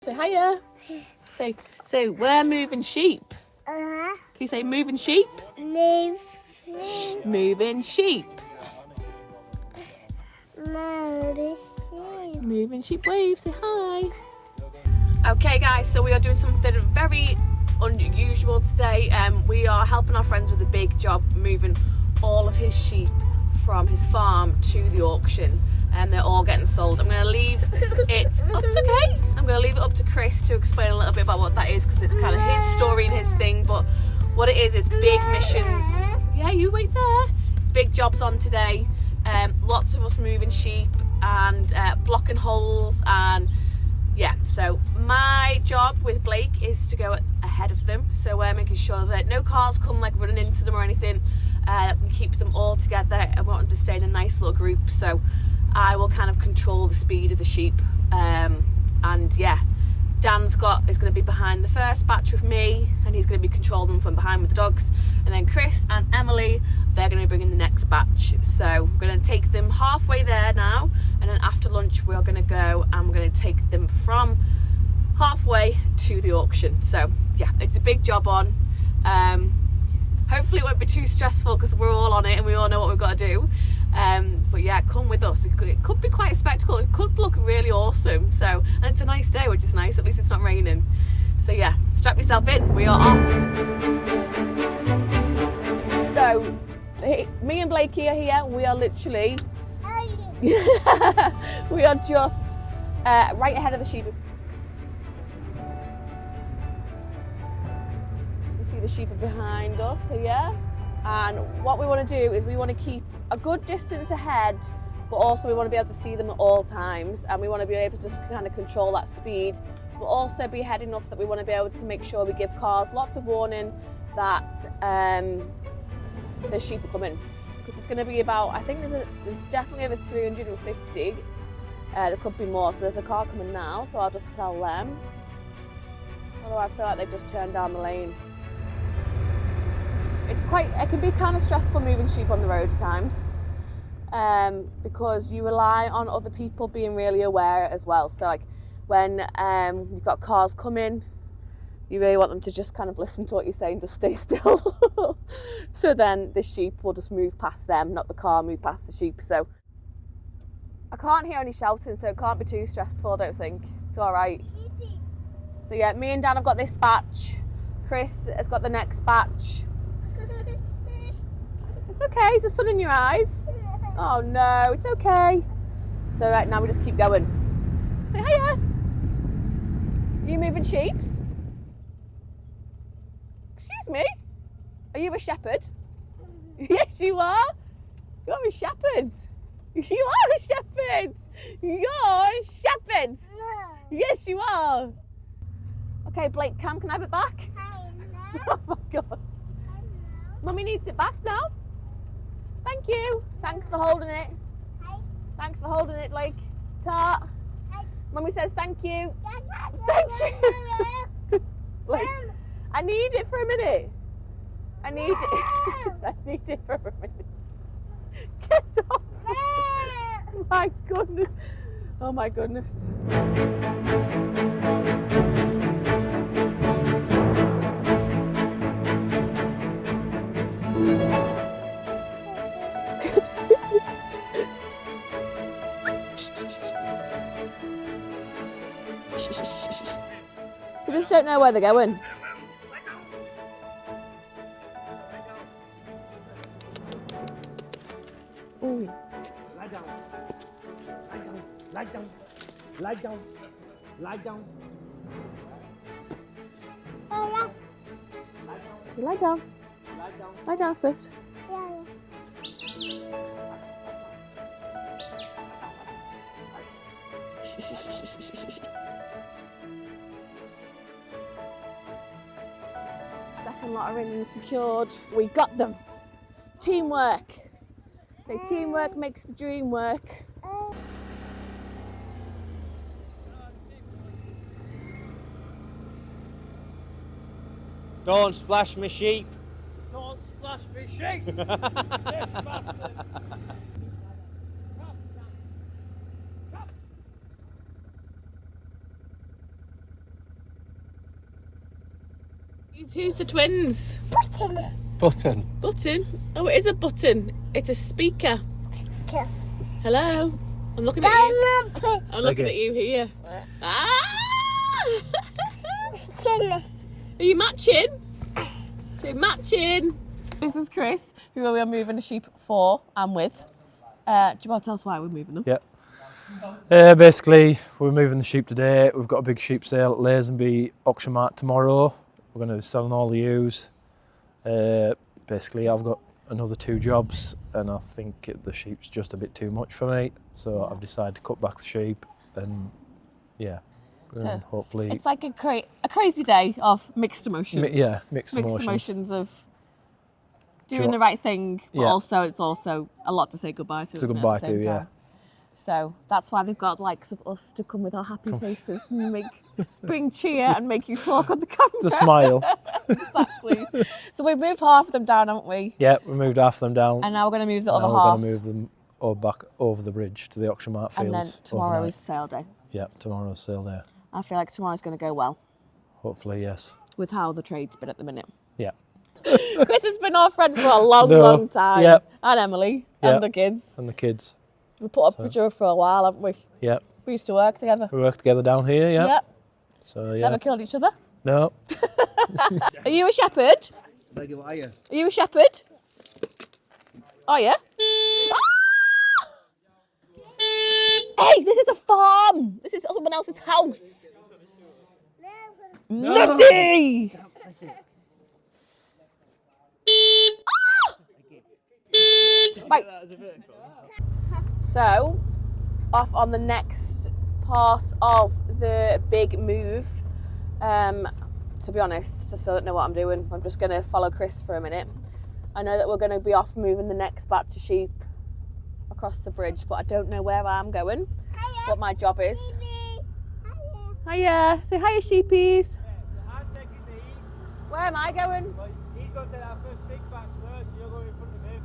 Say hiya. Say we're moving sheep. Can you say moving sheep? Moving sheep. Moving sheep. Wave. Say hi. Okay, guys. So we are doing something very unusual today. We are helping our friends with a big job, moving all of his sheep from his farm to the auction. And they're all getting sold. I'm going to leave it up to okay. I'm going to leave it up to Chris to explain a little bit about what that is, because it's kind of his story and his thing. But what it is, it's big missions. Yeah, you wait there. It's big jobs on today. Lots of us moving sheep and blocking holes, and yeah. So my job with Blake is to go ahead of them. So we're making sure that no cars come like running into them or anything. We keep them all together, and we want them to stay in a nice little group. So I will kind of control the speed of the sheep, and yeah, Dan's is going to be behind the first batch with me, and he's going to be controlling them from behind with the dogs, and then Chris and Emily, they're going to be bringing the next batch. So we're going to take them halfway there now, and then after lunch we're going to go and we're going to take them from halfway to the auction. So yeah, it's a big job on. Hopefully it won't be too stressful because we're all on it and we all know what we've got to do. But yeah, come with us. It could be quite a spectacle. It could look really awesome. So, and it's a nice day, which is nice. At least it's not raining. So yeah, strap yourself in. We are off. So, me and Blakey are here. We are literally, we are just right ahead of the sheep. You see the sheep are behind us here. And what we want to do is we want to keep a good distance ahead, but also we want to be able to see them at all times, and we want to be able to just kind of control that speed, but also be ahead enough that we want to be able to make sure we give cars lots of warning that the sheep are coming. Because it's going to be about, I think there's definitely over 350. There could be more. So there's a car coming now, so I'll just tell them. Although I feel like they've just turned down the lane. It can be kind of stressful moving sheep on the road at times, because you rely on other people being really aware as well. So like when you've got cars coming, you really want them to just kind of listen to what you're saying, just stay still. So then the sheep will just move past them, not the car move past the sheep. So I can't hear any shouting, so it can't be too stressful, I don't think. It's all right. So yeah, me and Dan have got this batch. Chris has got the next batch. It's okay, is the sun in your eyes? Oh no, it's okay. So right now we just keep going. Say hiya. Are you moving sheeps? Excuse me? Are you a shepherd? Yes, you are. You're a shepherd. You are a shepherd. You're a shepherd. Yes, you are. Okay, Blake, can I have it back? Oh my God. Mummy needs it back now. Thank you. Thanks for holding it. Thanks for holding it, Blake. Tart. Mummy says thank you. Thank you. Blake, I need it for a minute. I need it. I need it for a minute. Get off. Oh my goodness. Oh my goodness. We just don't know where they're going. Ooh. Lie down. Lie down. Lie down. Lie down. So lie down. Lie down. Lie down, Swift. Second lot are in and secured. We got them. Teamwork. So teamwork makes the dream work. Don't splash me sheep. Don't splash me sheep. Who's the twins? Button. Button? Oh, it is a button. It's a speaker. Hello? I'm looking at you. I'm looking at you here. Ah! Are you matching? So matching. This is Chris, who we are moving the sheep for and with. Do you want to tell us why we're moving them? Yep. Basically, we're moving the sheep today. We've got a big sheep sale at Lazenby Auction Mart tomorrow. We're going to be selling all the ewes. Basically, I've got another 2 jobs and I think the sheep's just a bit too much for me. So I've decided to cut back the sheep and So hopefully... It's like a crazy day of mixed emotions. Mixed emotions. Emotions of doing the right thing, but also it's also a lot to say goodbye to. It's a goodbye to, yeah. So that's why they've got likes of us to come with our happy faces and bring cheer and make you talk on the camera. The smile. Exactly. So we've moved half of them down, haven't we? Yeah, we moved half of them down. And now we're going to move the now other we're half. going to move them all back over the bridge to the Auction Mart fields. And then tomorrow overnight. is sale day. Yeah, tomorrow's sale there. I feel like tomorrow's going to go well. Hopefully, yes. With how the trade's been at the minute. Yeah. Chris has been our friend for a long time. Yep. And Emily and the kids. And the kids. We put up with her for a while, haven't we? Yeah. We used to work together. We work together down here, yeah. Yep. So, yeah. Never killed each other. No. Are you a shepherd? Are you? Are you a shepherd? Are you? Hey, this is a farm. This is someone else's house. No. Nutty! Right. So, off on the next part of the big move. To be honest, I still don't know what I'm doing. I'm just going to follow Chris for a minute. I know that we're going to be off moving the next batch of sheep across the bridge, but I don't know where I'm going, what my job is. Hiya. Say hiya, sheepies. I'm taking these. Where am I going? Well, he's going to take our first big batch first, so you're going in front of him.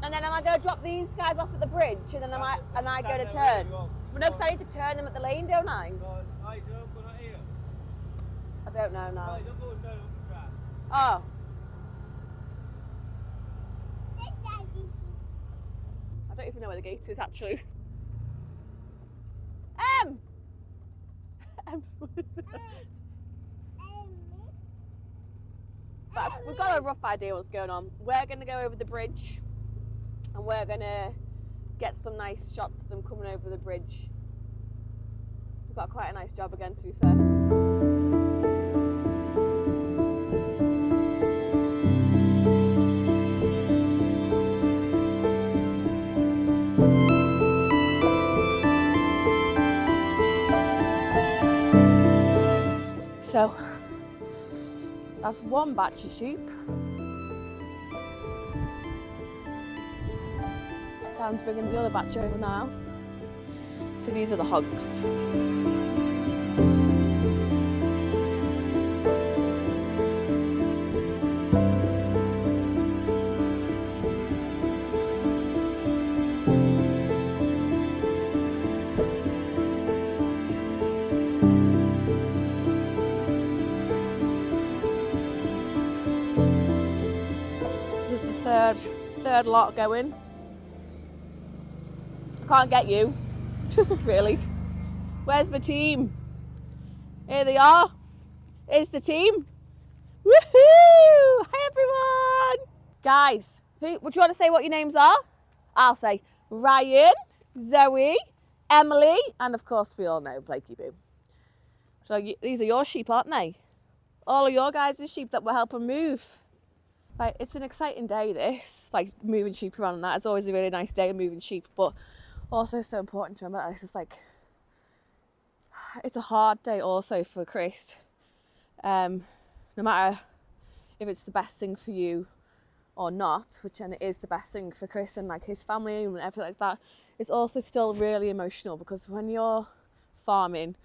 And then am I going to drop these guys off at the bridge, and then am I going to turn? Well, no, because I need to turn them at the lane, don't I? So, eyes up, but not here. I don't know now. Eyes up, but turn up the track. Oh. I don't even know where the gate is, actually. But we've got a rough idea what's going on. We're going to go over the bridge and we're going to get some nice shots of them coming over the bridge. We've got quite a nice job again, to be fair. So that's one batch of sheep. Dan's bringing the other batch over now. So these are the hogs. Third lot going. I can't get you. Really. Where's my team? Here they are. Here's the team. Woohoo! Hi everyone! Guys, would you want to say what your names are? I'll say Ryan, Zoe, Emily, and of course we all know Blakey Boo. So these are your sheep, aren't they? All of your guys' sheep that we're helping move. Right, it's an exciting day, this, like moving sheep around and that. It's always a really nice day moving sheep, but also so important to remember this is like, it's a hard day also for Chris. No matter if it's the best thing for you or not, and it is the best thing for Chris and like his family and everything like that, it's also still really emotional because when you're farming,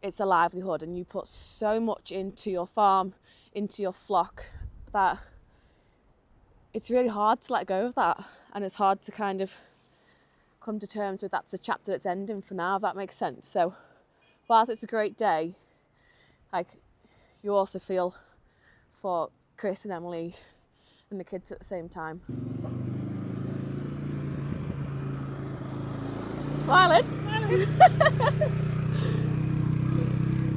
it's a livelihood and you put so much into your farm, into your flock, that it's really hard to let go of that, and it's hard to kind of come to terms with that's a chapter that's ending for now, if that makes sense. So whilst it's a great day, like, you also feel for Chris and Emily and the kids at the same time. Smiling.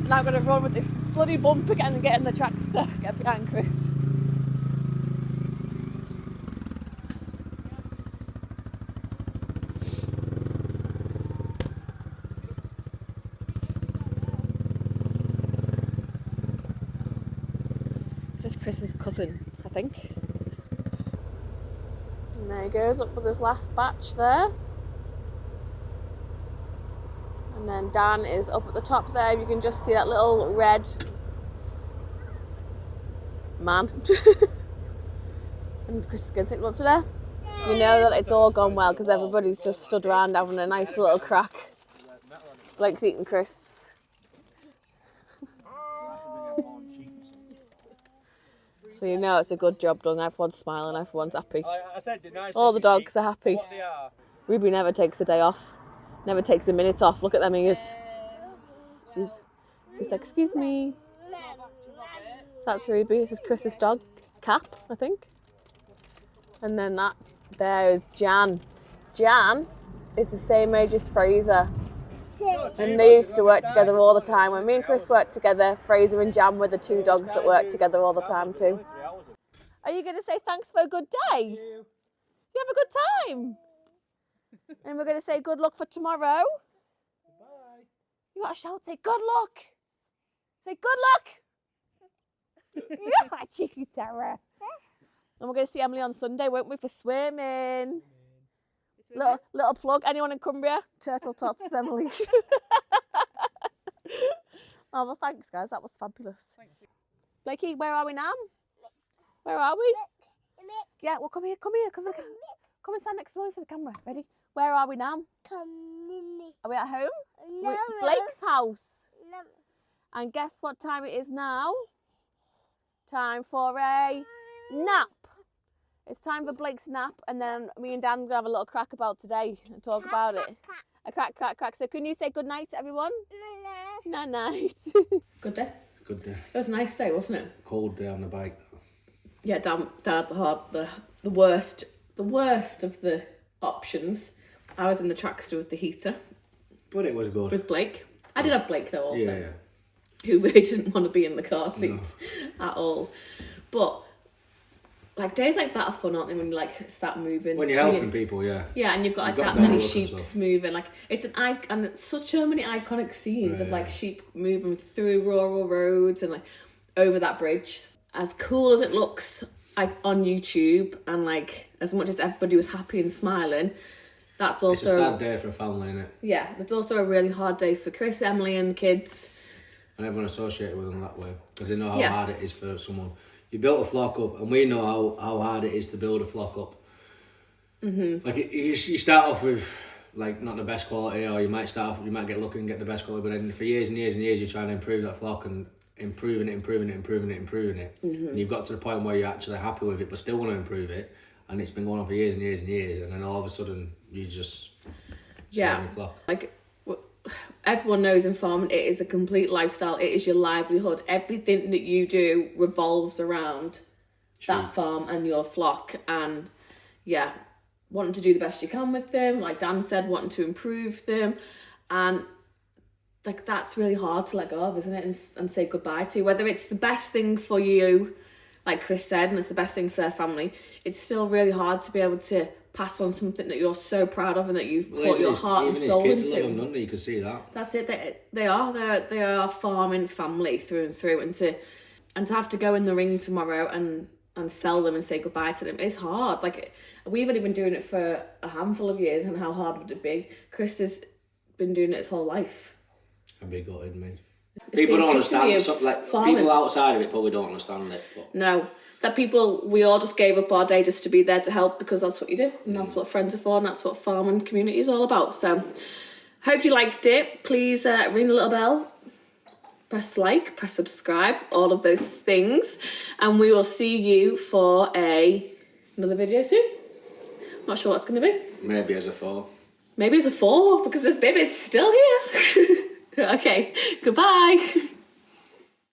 And I'm going to run with this bloody bump again and get in the trackster, get behind Chris. This is Chris's cousin, I think. And there he goes, up with his last batch there. And then Dan is up at the top there. You can just see that little red man. And Chris is going to take them up to there. You know that it's all gone well because everybody's just stood around having a nice little crack. Blake's eating crisps. So you know it's a good job done. Everyone's smiling, everyone's happy. All the dogs are happy. Ruby never takes a day off. Never takes a minute off. Look at them ears. She's like, excuse me. That's Ruby. This is Chris's dog, Cap, I think. And then that there is Jan. Jan is the same age as Fraser. And they used to work together all the time. When me and Chris worked together, Fraser and Jan were the two dogs that worked together all the time too. Are you going to say thanks for a good day? You have a good time? And we're going to say good luck for tomorrow. Bye. You got to shout, say good luck. Say good luck. Yeah, cheeky Sarah. And we're going to see Emily on Sunday, won't we, for swimming? Little plug. Anyone in Cumbria? Turtle tots, Emily. Oh, well, thanks, guys. That was fabulous. Blakey, where are we now? Where are we? Yeah, well, come here. Come and stand next to me for the camera. Ready? Where are we now? Are we at home? No. Blake's house. No. And guess what time it is now? Time for a nap. It's time for Blake's nap, and then me and Dan are going to have a little crack about today and talk about it. A crack. So can you say good night to everyone? No night. Good day? Good day. It was a nice day, wasn't it? Cold day on the bike. Yeah, Dan had the worst of the options. I was in the trackster with the heater. But it was good. With Blake. I did have Blake though also. Yeah. Who really didn't want to be in the car seat at all. But like days like that are fun, aren't they? When you like start moving. When you're helping people, yeah. Yeah, and you've got like that many sheeps moving. Like it's and it's such so many iconic scenes of like sheep moving through rural roads and like over that bridge. As cool as it looks like on YouTube, and like as much as everybody was happy and smiling, that's also it's a sad day for a family, isn't it? Yeah, it's also a really hard day for Chris, Emily, and the kids. And everyone associated with them that way because they know how hard it is for someone. You built a flock up, and we know how hard it is to build a flock up. Mm-hmm. Like you start off with like not the best quality, or you might get lucky and get the best quality, but then for years and years and years you're trying to improve that flock and improving it. Mm-hmm. And you've got to the point where you're actually happy with it, but still want to improve it. And it's been going on for years and years and years, and then all of a sudden you just your flock. Like everyone knows in farming, it is a complete lifestyle. It is your livelihood. Everything that you do revolves around that farm and your flock. And yeah, wanting to do the best you can with them. Like Dan said, wanting to improve them. And like that's really hard to let go of, isn't it? And say goodbye to. Whether it's the best thing for you, like Chris said, and it's the best thing for their family, it's still really hard to be able to pass on something that you're so proud of and that you've put your heart and soul into. Even his kids live in London, you can see that. That's it. They are a farming family through and through, and to have to go in the ring tomorrow and sell them and say goodbye to them is hard. Like we've only been doing it for a handful of years, and how hard would it be? Chris has been doing it his whole life. I'd be gutted, me. People don't understand. People outside of it probably don't understand it. But. No. That we all just gave up our day just to be there to help because that's what you do. And that's what friends are for, and that's what farming community is all about. So, hope you liked it. Please ring the little bell, press like, press subscribe, all of those things. And we will see you for another video soon. Not sure what it's going to be. Maybe as a 4. Maybe as a 4, because this baby's still here. Okay, goodbye.